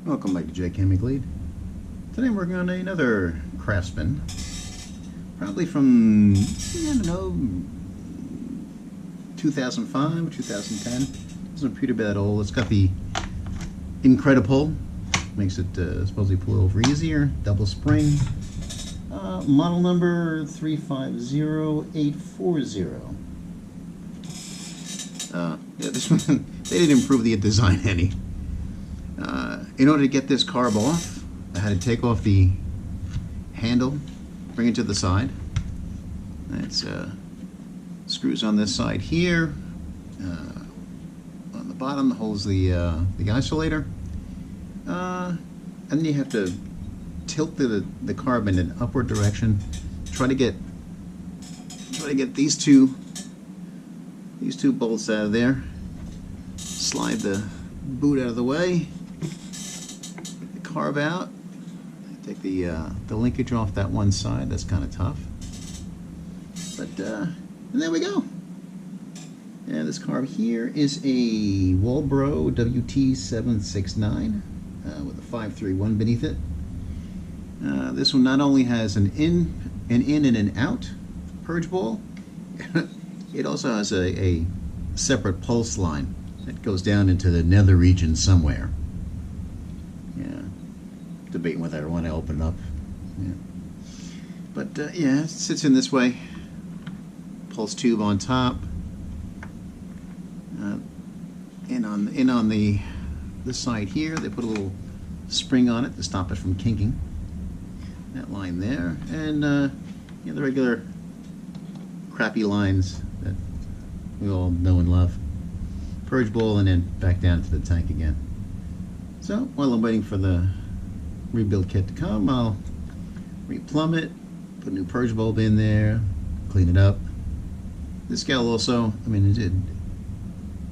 Welcome back to J Chemic Lead. Today I'm working on another Craftsman, probably from, I don't know, 2005, 2010. Doesn't appear to be that old. It's got the Incredipull, makes it supposedly pull over easier, double spring. Model number 350840. Yeah, this one, they didn't improve the design any. In order to get this carb off, I had to take off the handle, bring it to the side. It's screws on this side here. On the bottom holds the isolator. And then you have to tilt the carb in an upward direction. Try to get these two bolts out of there. Slide the boot out of the way. Carb out. Take the linkage off that one side. That's kind of tough. But and there we go. And this carb here is a Walbro WT769 with a 531 beneath it. This one not only has an in and an out purge ball, it also has a separate pulse line that goes down into the nether region somewhere. Yeah, debating whether I want to open it up. Yeah. But yeah, it sits in this way. Pulse tube on top. In on the side here, they put a little spring on it to stop it from kinking. That line there, and yeah, the regular crappy lines that we all know and love. Purge bowl and then back down to the tank again. So while I'm waiting for the rebuild kit to come, I'll replumb it, put a new purge bulb in there, clean it up. This gal also, I mean, it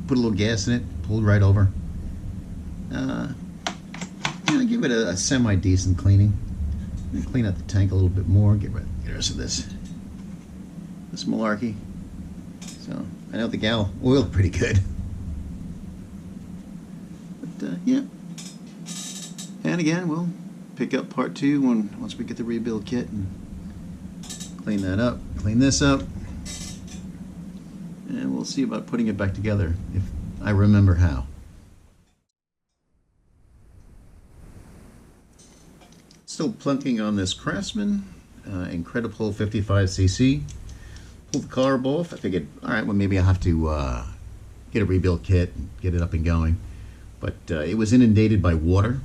put a little gas in it, pulled right over. You know, give it a semi-decent cleaning. Clean out the tank a little bit more, get rid of this malarkey. So I know the gal oiled pretty good. But yeah. And again, we'll pick up part two once we get the rebuild kit and clean that up, clean this up, and we'll see about putting it back together if I remember how. Still plunking on this Craftsman, Incredipull 55cc. Pulled the carb off. I figured, all right, well maybe I'll have to get a rebuild kit and get it up and going. But it was inundated by water,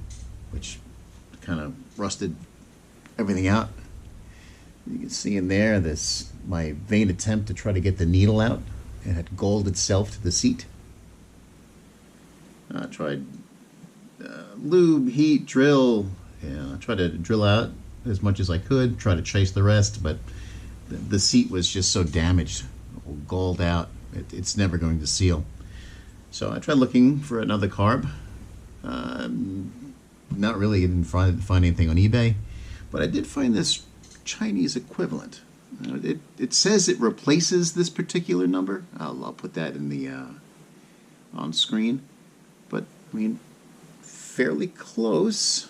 which kind of rusted everything out. You can see in there this my vain attempt to try to get the needle out. It had galled itself to the seat. I tried lube, heat, drill. Yeah, I tried to drill out as much as I could, try to chase the rest, but the seat was just so damaged, galled out, it's never going to seal. So I tried looking for another carb. Not really, didn't find anything on eBay, but I did find this Chinese equivalent. It says it replaces this particular number. I'll put that in the on screen, but I mean, fairly close.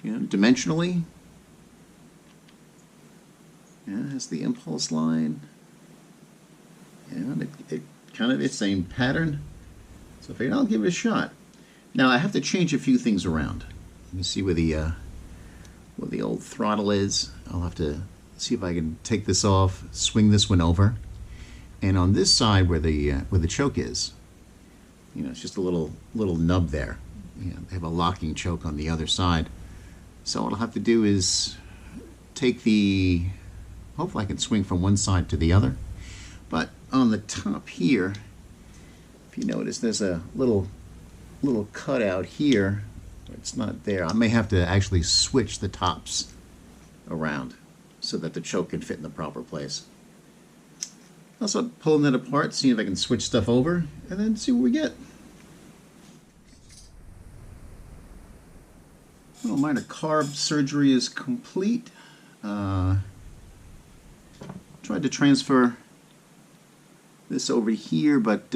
You know, dimensionally. Yeah, it has the impulse line. Yeah, it kind of the same pattern. So I figured I'll give it a shot. Now I have to change a few things around. You see where the old throttle is. I'll have to see if I can take this off, swing this one over, and on this side where the choke is, you know, it's just a little nub there. You know, they have a locking choke on the other side. So what I'll have to do is take hopefully I can swing from one side to the other. But on the top here, if you notice, there's a little cutout here. It's not there. I may have to actually switch the tops around so that the choke can fit in the proper place. Also pulling that apart, seeing if I can switch stuff over, and then see what we get. Well, minor carb surgery is complete. Tried to transfer this over here, but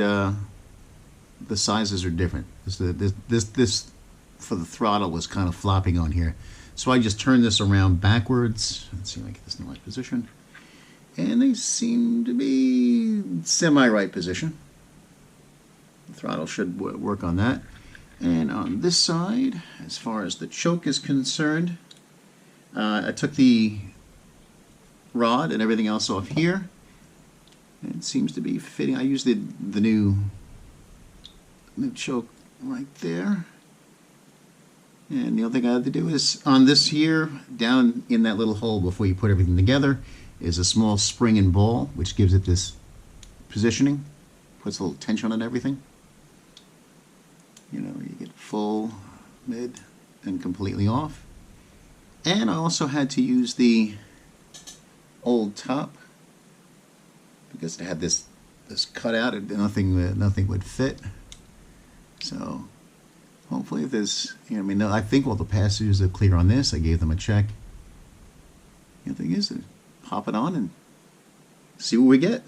the sizes are different. This for the throttle was kind of flopping on here. So I just turned this around backwards. Let's see if I get this in the right position. And they seem to be semi-right position. The throttle should work on that. And on this side, as far as the choke is concerned, I took the rod and everything else off here. It seems to be fitting. I used the new choke right there. And the only thing I had to do is on this here, down in that little hole before you put everything together, is a small spring and ball, which gives it this positioning, puts a little tension on everything. You know, you get full, mid, and completely off. And I also had to use the old top because it had this cutout, and nothing would fit. So hopefully, if there's, you know, I mean, I think all the passages are clear on this. I gave them a check. The thing is, to pop it on and see what we get.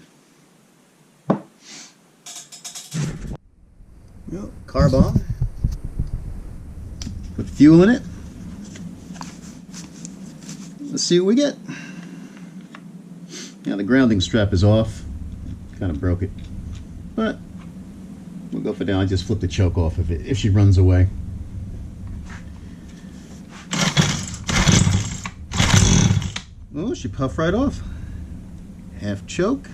Well, carb on. Put fuel in it. Let's see what we get. Now the grounding strap is off. Kind of broke it, but we'll go for now. I just flip the choke off if she runs away. Oh, she puffed right off. Half choke.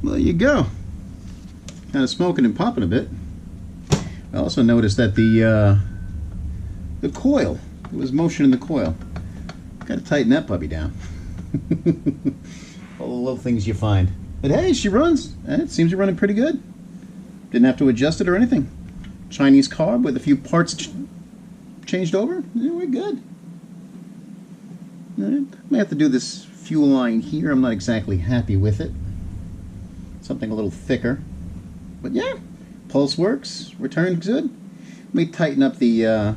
There you go. Kind of smoking and popping a bit. I also noticed that the coil, there was motion in the coil. Got to tighten that puppy down. All the little things you find. But hey, she runs. It seems to be running pretty good. Didn't have to adjust it or anything. Chinese carb with a few parts changed over. Yeah, we're good. May have to do this fuel line here. I'm not exactly happy with it. Something a little thicker. But yeah, pulse works. Return good. Let me tighten up the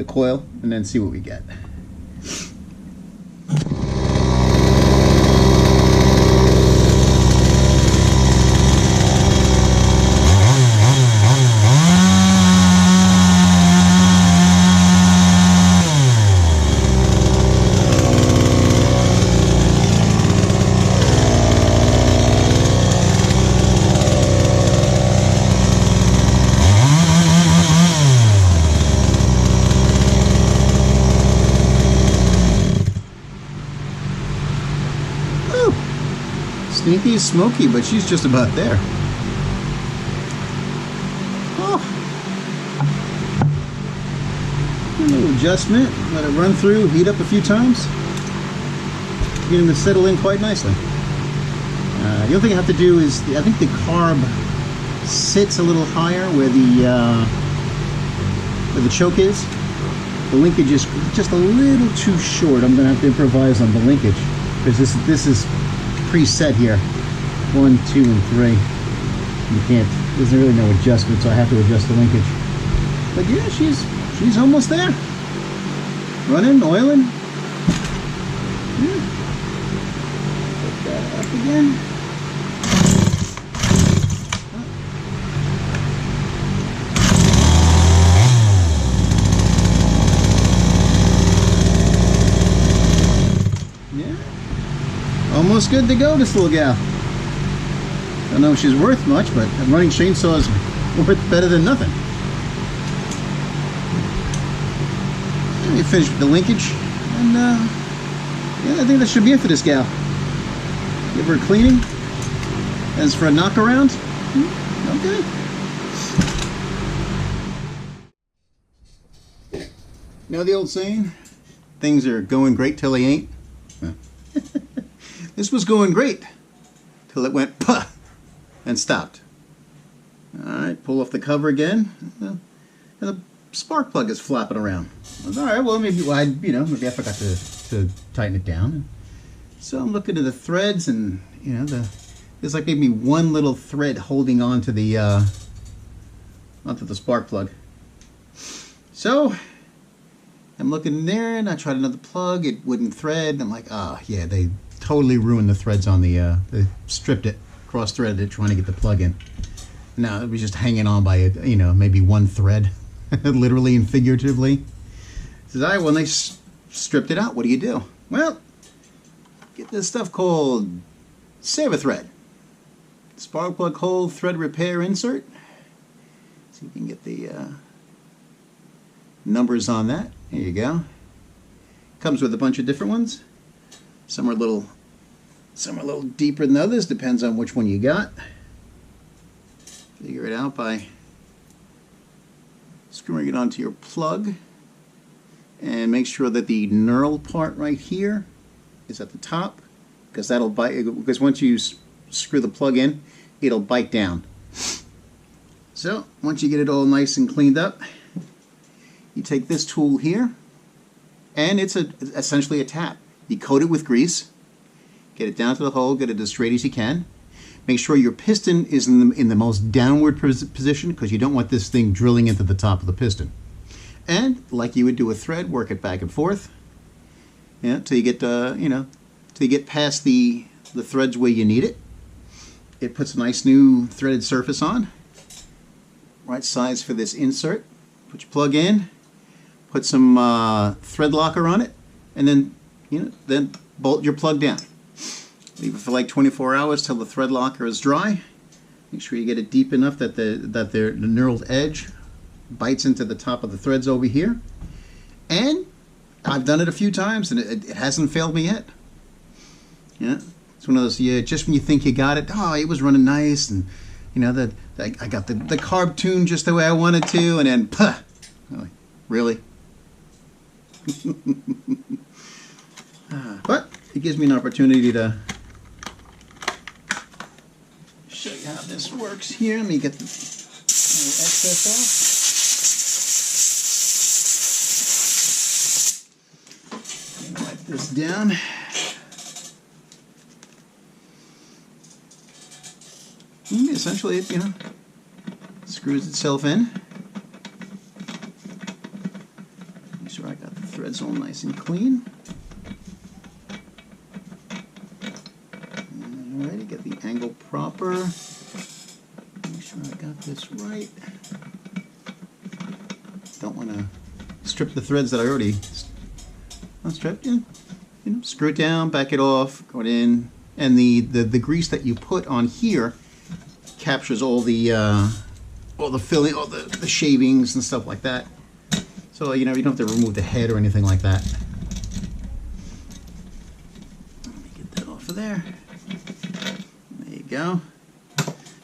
coil and then see what we get. Sneaky is smoky, but she's just about there. Oh. A little adjustment, let it run through, heat up a few times. Getting to settle in quite nicely. The only thing I have to do is, I think the carb sits a little higher where the choke is. The linkage is just a little too short. I'm going to have to improvise on the linkage because this is preset here. 1, 2, and 3. You can't, there's really no adjustment, so I have to adjust the linkage. But yeah, she's almost there. Running, oiling. Yeah. Put that up again. almost good to go, this little gal. I don't know if she's worth much, but a running chainsaw is worth better than nothing. Let me finish with the linkage, and yeah, I think that should be it for this gal. Give her a cleaning. As for a knock around, okay. You know the old saying, things are going great till they ain't? Well, this was going great till it went puh and stopped. Alright, pull off the cover again, and the spark plug is flopping around. Alright, well maybe maybe I forgot to tighten it down. So I'm looking at the threads, and there's like maybe one little thread holding on to the onto the spark plug. So I'm looking in there, and I tried another plug. It wouldn't thread. I'm like, oh yeah, they totally ruined the threads on the. They stripped it, cross-threaded it, trying to get the plug in. No, it was just hanging on by maybe one thread, literally and figuratively. Says, all right, when they stripped it out, what do you do? Well, get this stuff called Saver Thread. Spark plug hole thread repair insert. See if you can get the numbers on that. There you go. Comes with a bunch of different ones. Some are a little deeper than others. Depends on which one you got. Figure it out by screwing it onto your plug, and make sure that the knurled part right here is at the top, because that'll bite. Because once you screw the plug in, it'll bite down. So once you get it all nice and cleaned up, you take this tool here, and it's essentially a tap. You coat it with grease, get it down to the hole, get it as straight as you can. Make sure your piston is in the most downward position, because you don't want this thing drilling into the top of the piston. And like you would do a thread, work it back and forth, till you get till you get past the threads where you need it. It puts a nice new threaded surface on. Right size for this insert. Put your plug in. Put some thread locker on it, and then then bolt your plug down. Leave it for like 24 hours till the thread locker is dry. Make sure you get it deep enough that the knurled edge bites into the top of the threads over here. And I've done it a few times, and it hasn't failed me yet. Yeah, it's one of those. Yeah, just when you think you got it, oh, it was running nice, and I got the carb tune just the way I wanted to, and then puh, really. But it gives me an opportunity to show you how this works here. Let me get the excess off. Wipe this down. Essentially, it screws itself in. Make sure I got the threads all nice and clean. Alrighty, get the angle proper. Make sure I got this right. Don't want to strip the threads that I already unstripped. Screw it down, back it off, go it in, and the grease that you put on here captures all the filling, all the shavings and stuff like that. So you don't have to remove the head or anything like that. Let me get that off of there. There you go.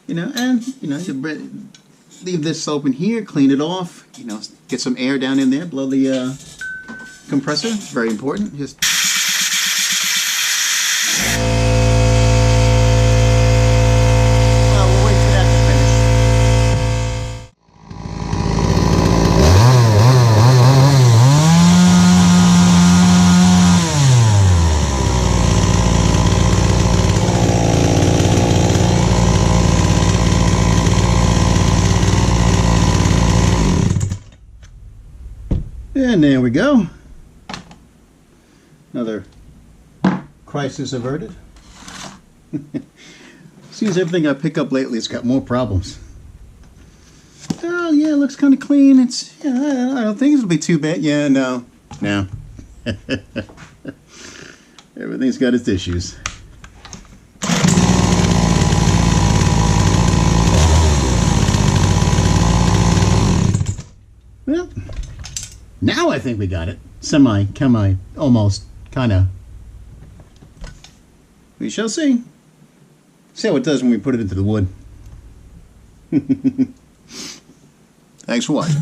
You leave this open here, clean it off. Get some air down in there, blow the compressor. It's very important. Just and there we go. Another crisis averted. Seems everything I pick up lately has got more problems. Oh yeah, it looks kind of clean. I don't think it'll be too bad. Yeah, no. Everything's got its issues. Well, now I think we got it. Semi, almost, kind of. We shall see. See how it does when we put it into the wood. Thanks for watching.